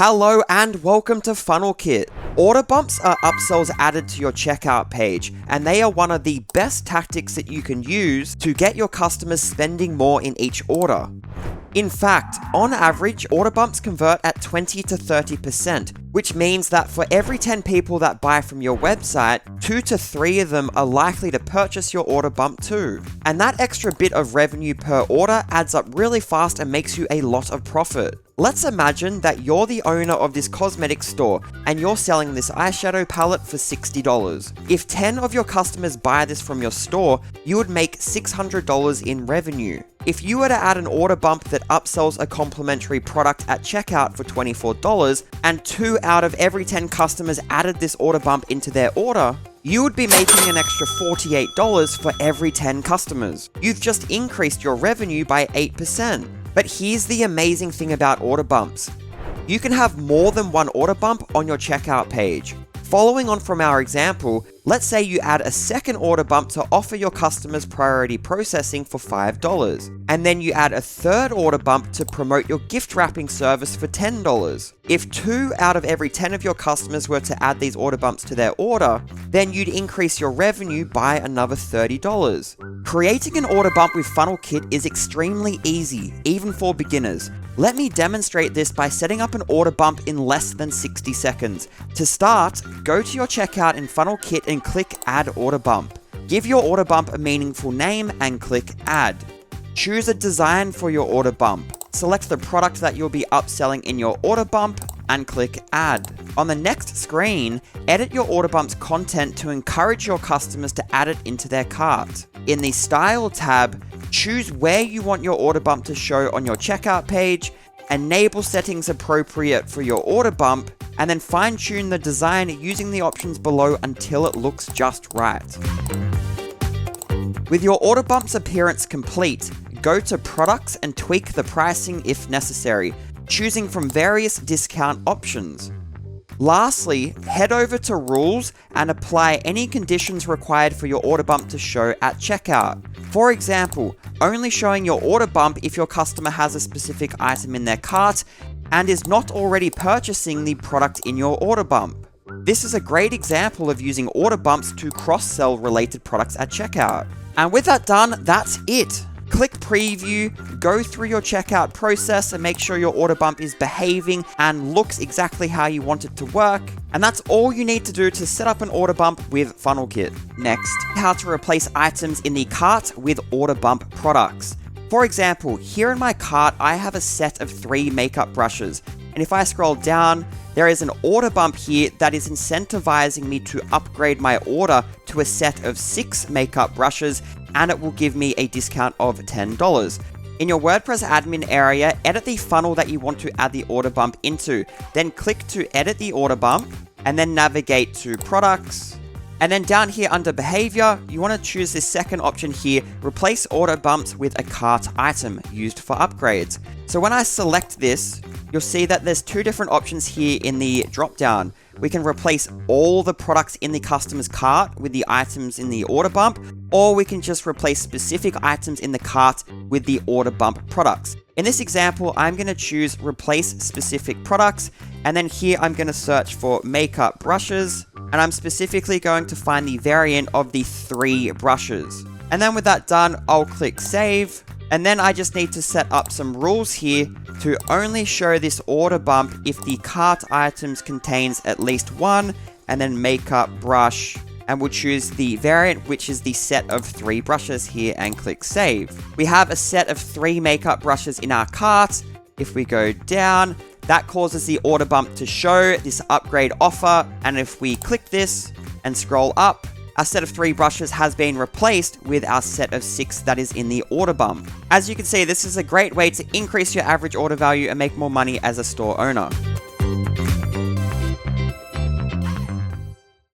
Hello and welcome to FunnelKit. Order bumps are upsells added to your checkout page, and they are one of the best tactics that you can use to get your customers spending more in each order. In fact, on average, order bumps convert at 20 to 30%, which means that for every 10 people that buy from your website, 2 to 3 of them are likely to purchase your order bump too. And that extra bit of revenue per order adds up really fast and makes you a lot of profit. Let's imagine that you're the owner of this cosmetics store and you're selling this eyeshadow palette for $60. If 10 of your customers buy this from your store, you would make $600 in revenue. If you were to add an order bump that upsells a complementary product at checkout for $24 and 2 out of every 10 customers added this order bump into their order, you would be making an extra $48 for every 10 customers. You've just increased your revenue by 8%. But here's the amazing thing about order bumps. You can have more than one order bump on your checkout page. Following on from our example, let's say you add a second order bump to offer your customers priority processing for $5, and then you add a third order bump to promote your gift wrapping service for $10. If 2 out of every 10 of your customers were to add these order bumps to their order, then you'd increase your revenue by another $30. Creating an order bump with FunnelKit is extremely easy, even for beginners. Let me demonstrate this by setting up an order bump in less than 60 seconds. To start, go to your checkout in FunnelKit and click Add Order Bump. Give your order bump a meaningful name and click Add. Choose a design for your order bump. Select the product that you'll be upselling in your order bump and click Add. On the next screen, edit your order bump's content to encourage your customers to add it into their cart. In the Style tab, choose where you want your order bump to show on your checkout page, enable settings appropriate for your order bump, and then fine-tune the design using the options below until it looks just right. With your order bump's appearance complete, go to Products and tweak the pricing if necessary, choosing from various discount options. Lastly, head over to Rules and apply any conditions required for your order bump to show at checkout. For example, only showing your order bump if your customer has a specific item in their cart and is not already purchasing the product in your order bump. This is a great example of using order bumps to cross-sell related products at checkout. And with that done, that's it. Click Preview, go through your checkout process and make sure your order bump is behaving and looks exactly how you want it to work. And that's all you need to do to set up an order bump with FunnelKit. Next, how to replace items in the cart with order bump products. For example, here in my cart, I have a set of 3 makeup brushes. And if I scroll down, there is an order bump here that is incentivizing me to upgrade my order to a set of 6 makeup brushes, and it will give me a discount of $10. In your WordPress admin area, edit the funnel that you want to add the order bump into. Then click to edit the order bump, and then navigate to Products. And then down here under Behavior, you want to choose this second option here, Replace order bumps with a cart item used for upgrades. So when I select this, you'll see that there's 2 different options here in the drop-down. We can replace all the products in the customer's cart with the items in the order bump, or we can just replace specific items in the cart with the order bump products. In this example, I'm going to choose Replace Specific Products, and then here I'm going to search for makeup brushes, and I'm specifically going to find the variant of the 3 brushes. And then with that done, I'll click Save, and then I just need to set up some rules here to only show this order bump if the cart items contains at least 1, and then makeup brush, and we'll choose the variant, which is the set of 3 brushes here, and click Save. We have a set of 3 makeup brushes in our cart. If we go down, that causes the order bump to show this upgrade offer, and if we click this and scroll up, our set of 3 brushes has been replaced with our set of 6 that is in the order bump. As you can see, this is a great way to increase your average order value and make more money as a store owner.